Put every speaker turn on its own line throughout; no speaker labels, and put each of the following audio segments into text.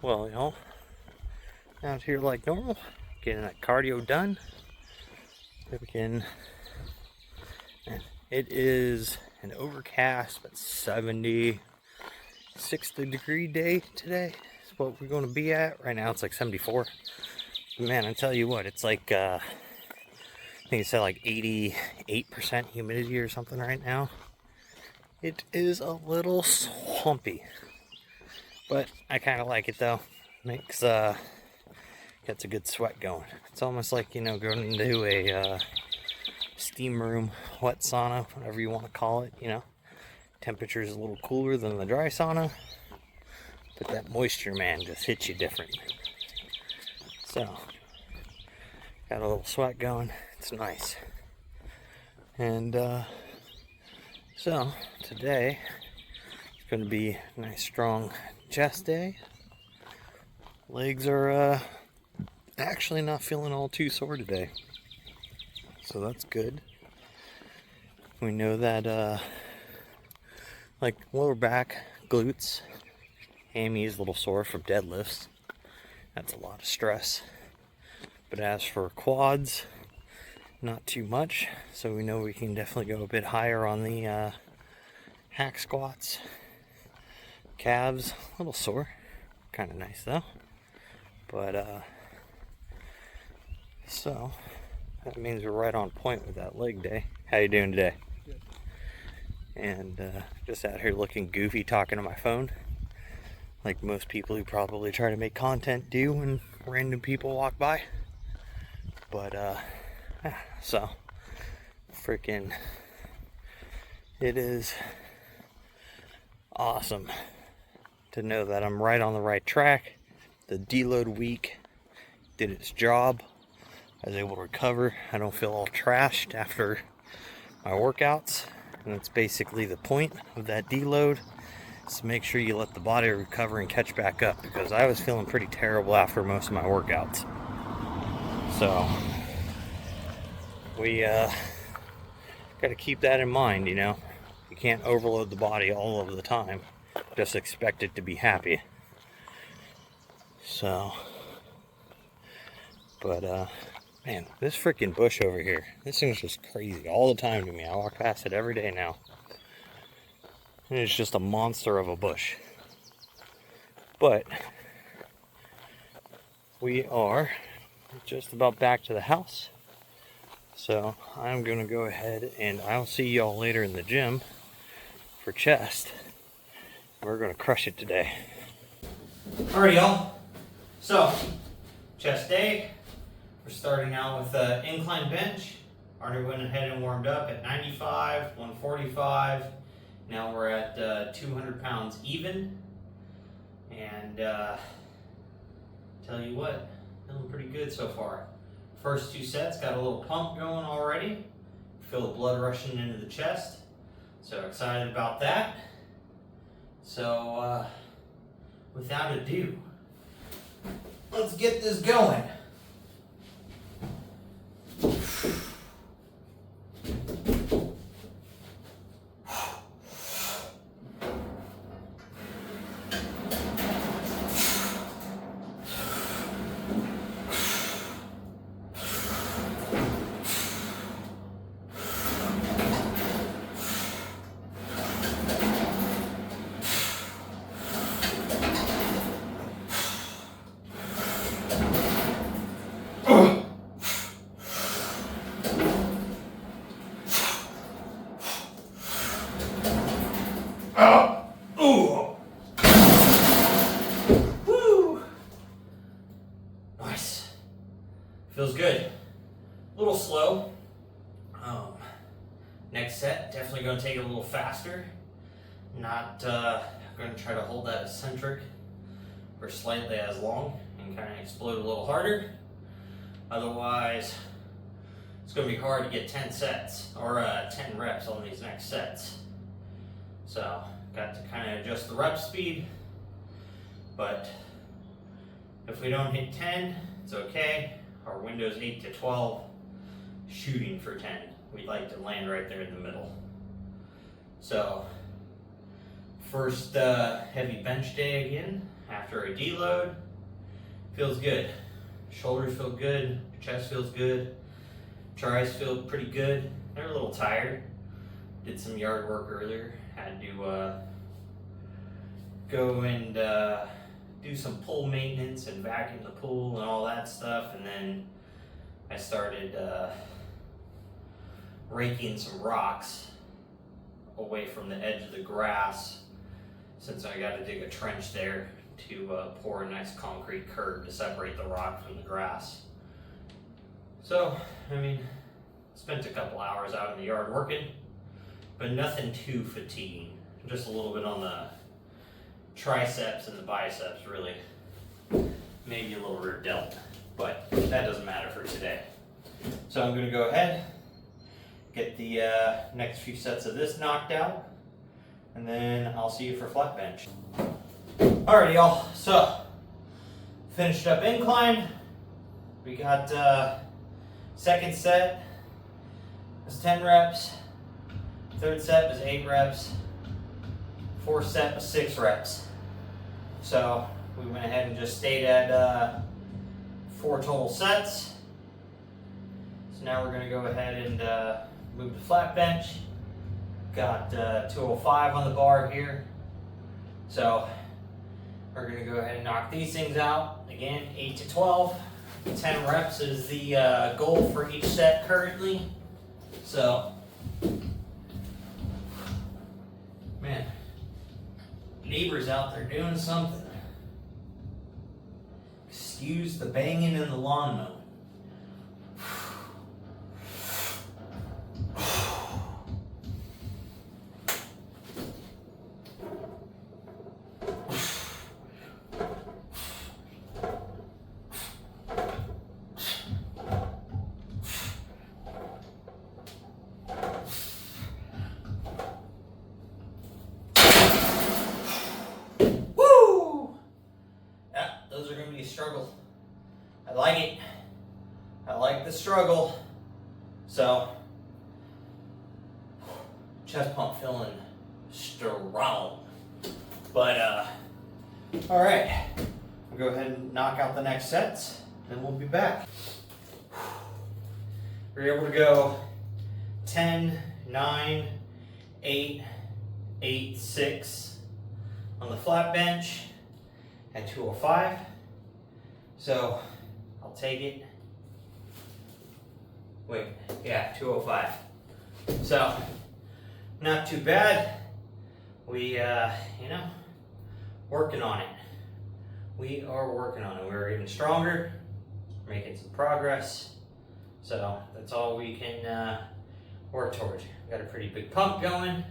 Well, y'all, out here like normal, getting that cardio done. And it is an overcast but 60 degree day today. Is what we're going to be at. Right now it's like 74. Man, I tell you what, it's like I think it's at like 88% humidity or something right now. It is a little swampy, but I kind of like it though. Makes gets a good sweat going. It's almost like, you know, going into a steam room, wet sauna, whatever you want to call it. You know, temperature is a little cooler than the dry sauna, but that moisture, man, just hits you different. So got a little sweat going. It's nice. And so today it's going to be a nice strong chest day. Legs are actually not feeling all too sore today, so that's good. We know that like lower back, glutes, hammy is a little sore from deadlifts. That's a lot of stress. But as for quads, not too much, so we know we can definitely go a bit higher on the hack squats. Calves, a little sore, kind of nice though. But so that means we're right on point with that leg day. How you doing today?
Good.
And just out here looking goofy, talking to my phone, like most people who probably try to make content do when random people walk by. But so freaking, it is awesome to know that I'm right on the right track. The deload week did its job. I was able to recover. I don't feel all trashed after my workouts, and that's basically the point of that deload, is to make sure you let the body recover and catch back up, because I was feeling pretty terrible after most of my workouts. So we got to keep that in mind. You know, you can't overload the body all of the time, just expect it to be happy. So, but man, this freaking bush over here, this thing's just crazy all the time to me. I walk past it every day now, and it's just a monster of a bush. But we are just about back to the house, so I'm gonna go ahead and I'll see y'all later in the gym for chest. We're gonna crush it today. Alright, y'all, so chest day. We're starting out with an incline bench. Already went ahead and warmed up at 95, 145. Now we're at 200 pounds even. And tell you what, feeling pretty good so far. First two sets got a little pump going already. Feel the blood rushing into the chest. So excited about that. So without ado, let's get this going. Ooh. Woo. Nice. Feels good. A little slow. Next set, definitely going to take it a little faster. Not going to try to hold that eccentric for slightly as long and kind of explode a little harder. Otherwise, it's going to be hard to get 10 sets or 10 reps on these next sets. So, got to kind of adjust the rep speed. But if we don't hit 10, it's okay. Our window's 8 to 12, shooting for 10. We'd like to land right there in the middle. So, first heavy bench day again after after a deload. Feels good. Shoulders feel good, chest feels good, tris feel pretty good. They're a little tired. Did some yard work earlier. Had to go and do some pool maintenance and vacuum the pool and all that stuff. And then I started raking some rocks away from the edge of the grass, since I got to dig a trench there to pour a nice concrete curb to separate the rock from the grass. So, I mean, spent a couple hours out in the yard working, but nothing too fatiguing. Just a little bit on the triceps and the biceps, really. Maybe a little rear delt, but that doesn't matter for today. So I'm gonna go ahead, get the next few sets of this knocked out, and then I'll see you for flat bench. Alrighty, y'all, so finished up incline. We got second set was 10 reps, third set was 8 reps, fourth set was 6 reps. So we went ahead and just stayed at 4 total sets. So now we're going to go ahead and move to flat bench. Got 205 on the bar here. So we're going to go ahead and knock these things out. Again, 8 to 12. 10 reps is the goal for each set currently. So, man, neighbors out there doing something. Excuse the banging and the lawn mowing. Struggle. I like it. I like the struggle. So, chest pump feeling strong. But, all right. We'll go ahead and knock out the next sets, and we'll be back. We're able to go 10, 9, 8, 8, 6 on the flat bench at 205. So I'll take it. Wait, yeah, 205. So not too bad. We, working on it. We are working on it. We're even stronger, making some progress. So that's all we can work towards. Got a pretty big pump going.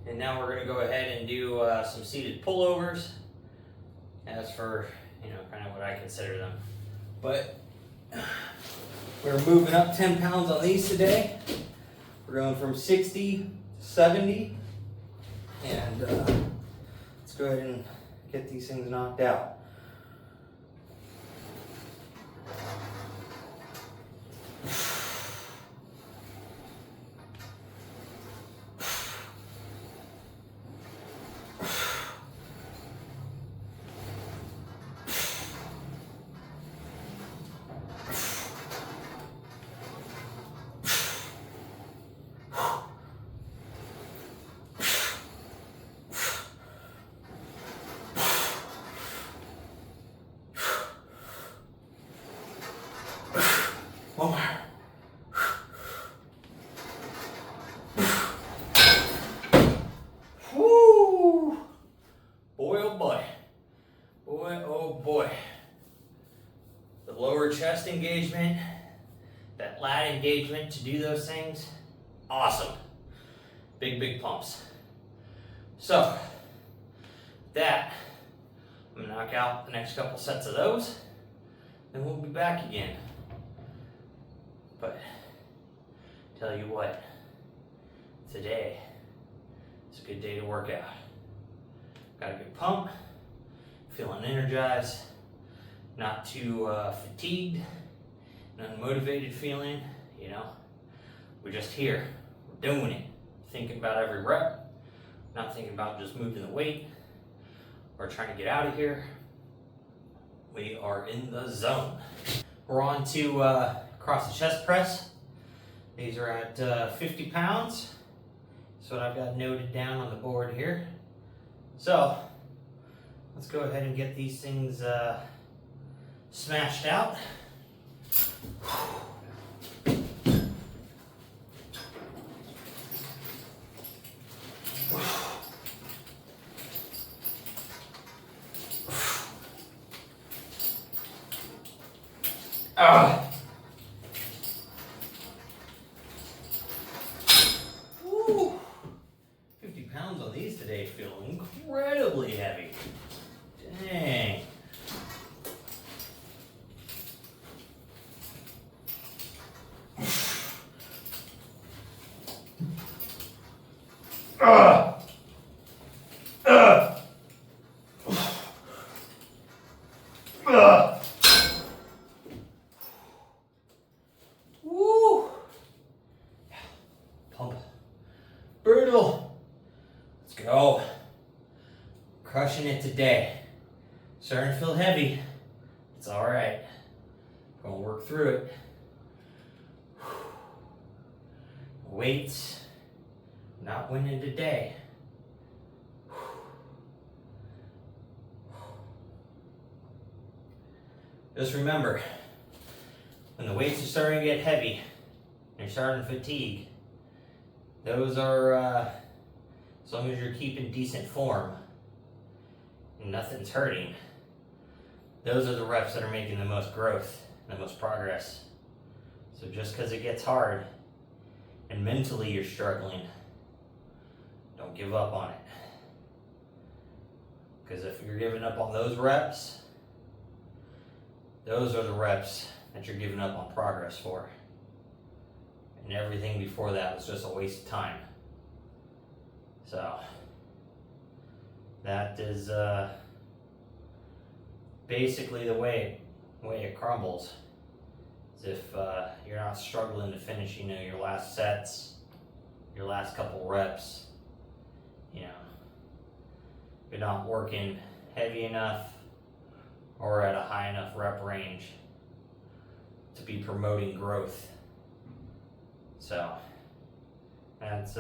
And now we're gonna go ahead and do some seated pullovers. As for, kind of what I consider them. But we're moving up 10 pounds on these today. We're going from 60 to 70. And let's go ahead and get these things knocked out. One more. Woo! Boy, oh boy. Boy, oh boy. The lower chest engagement, that lat engagement to do those things, awesome. Big, big pumps. So, that, I'm gonna knock out the next couple sets of those, then we'll be back again. But tell you what, today it's a good day to work out. Got a good pump, feeling energized, not too fatigued, an unmotivated feeling. We're just here, we're doing it, thinking about every rep, not thinking about just moving the weight or trying to get out of here. We are in the zone. We're on to cross the chest press. These are at 50 pounds. That's what I've got noted down on the board here. So let's go ahead and get these things smashed out. Woo. 50 pounds on these today feel incredibly heavy. Dang. Woo. Pump. Brutal. Let's go. Crushing it today. Starting to feel heavy. It's alright. Gonna work through it. Weights. Not winning today. Just remember, when the weights are starting to get heavy and you're starting to fatigue, those are, as long as you're keeping decent form and nothing's hurting, those are the reps that are making the most growth and the most progress. So just because it gets hard and mentally you're struggling, don't give up on it. Because if you're giving up on those reps, those are the reps that you're giving up on progress for. And everything before that was just a waste of time. So that is basically the way it crumbles. Is if you're not struggling to finish, your last sets, your last couple reps, you're not working heavy enough or at a high enough rep range to be promoting growth. So that's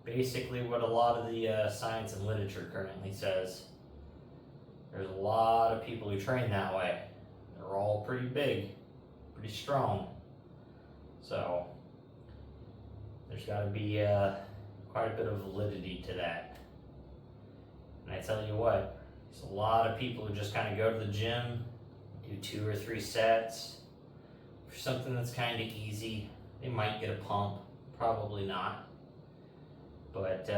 basically what a lot of the science and literature currently says. There's a lot of people who train that way. They're all pretty big, pretty strong. So there's got to be quite a bit of validity to that. And I tell you what, there's a lot of people who just kind of go to the gym, do 2 or 3 sets for something that's kind of easy. They might get a pump, probably not, but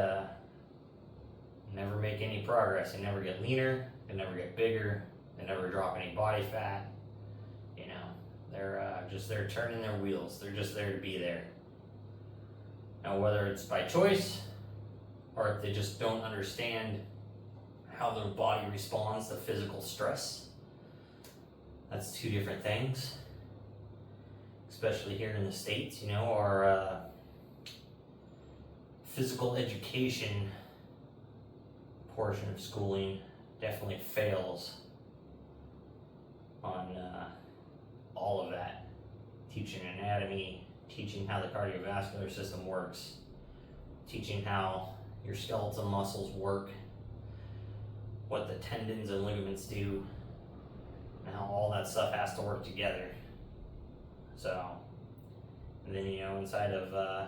never make any progress. They never get leaner, they never get bigger, they never drop any body fat. They're just there turning their wheels. They're just there to be there. Now, whether it's by choice or if they just don't understand how their body responds to physical stress, that's 2 different things. Especially here in the States, our physical education portion of schooling definitely fails on all of that. Teaching anatomy, teaching how the cardiovascular system works, teaching how your skeletal muscles work, what the tendons and ligaments do, and how all that stuff has to work together. So, and then, inside of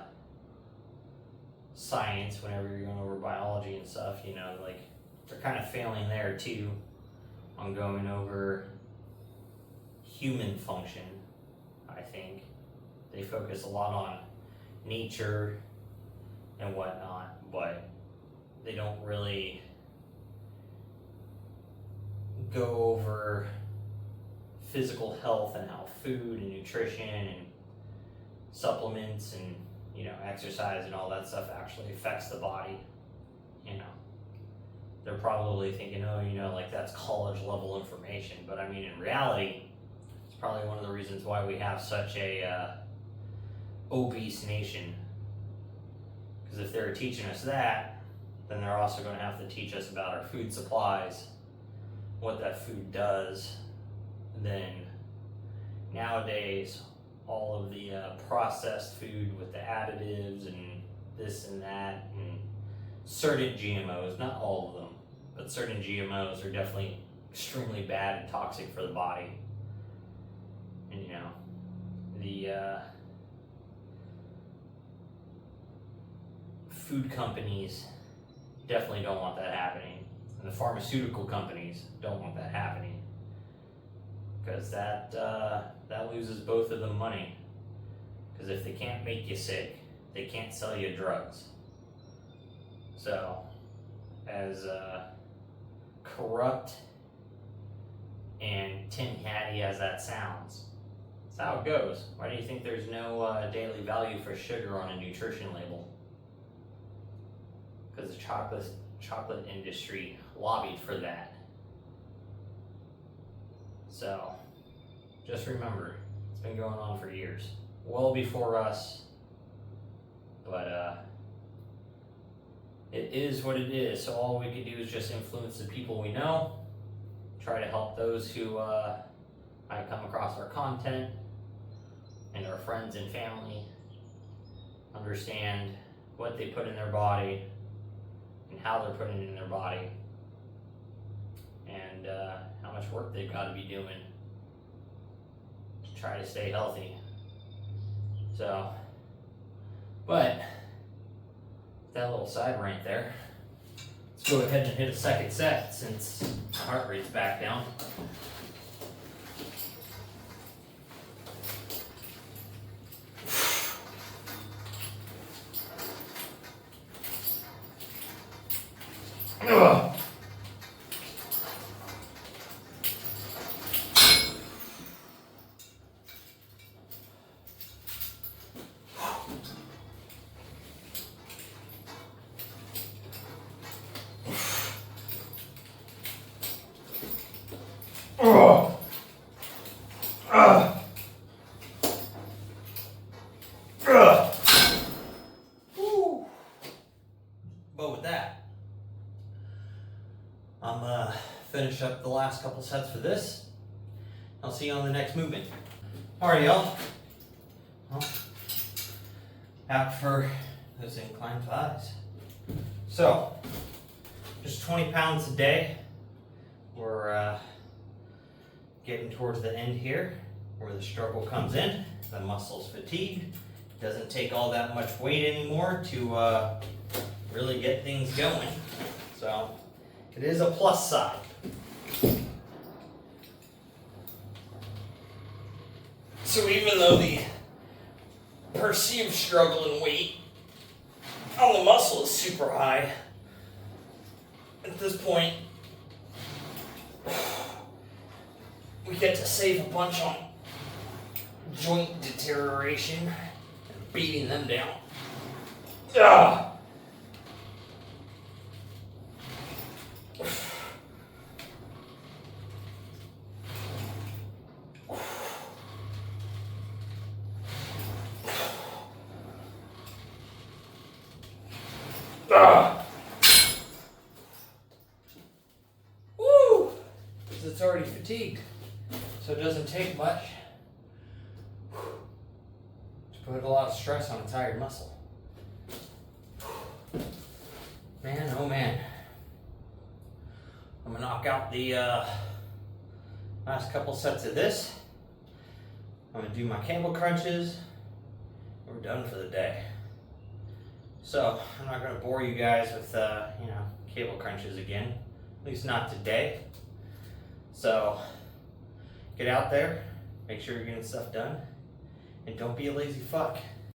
science, whenever you're going over biology and stuff, they're kind of failing there too on going over human function, I think. They focus a lot on nature and whatnot, but they don't really go over physical health and how food and nutrition and supplements and exercise and all that stuff actually affects the body. They're probably thinking, that's college level information, but I mean, in reality, it's probably one of the reasons why we have such a obese nation. Because if they're teaching us that, then they're also going to have to teach us about our food supplies, what that food does, then nowadays all of the processed food with the additives and this and that and certain GMOs, not all of them, but certain GMOs are definitely extremely bad and toxic for the body. And you know, the food companies definitely don't want that happening, and the pharmaceutical companies don't want that happening, because that loses both of them money. Because if they can't make you sick, they can't sell you drugs. So, as corrupt and tin-hatty as that sounds, that's how it goes. Why do you think there's no daily value for sugar on a nutrition label? Because the chocolate industry lobbied for that. So, just remember, it's been going on for years. Well before us. But it is what it is. So all we can do is just influence the people we know. Try to help those who might come across our content. And our friends and family understand what they put in their body and how they're putting it in their body, and how much work they've got to be doing to try to stay healthy. So, but that little side rant there, let's go ahead and hit a second set since my heart rate's back down. But with that, I'm finish up the last couple sets for this. I'll see you on the next movement. Alright, y'all. Well, out for those inclined thighs. So, just 20 pounds a day. We're getting towards the end here, where the struggle comes in. The muscle's fatigued. Doesn't take all that much weight anymore to really get things going. So, it is a plus side. So even though the perceived struggle in weight on the muscle is super high, at this point, we get to save a bunch on joint deterioration and beating them down. Ah! Woo! Because it's already fatigued, so it doesn't take much to put a lot of stress on a tired muscle. Man, oh man. I'm gonna knock out the last couple sets of this. I'm gonna do my cable crunches. We're done for the day. So I'm not gonna bore you guys with cable crunches again, at least not today. So get out there, make sure you're getting stuff done, and don't be a lazy fuck.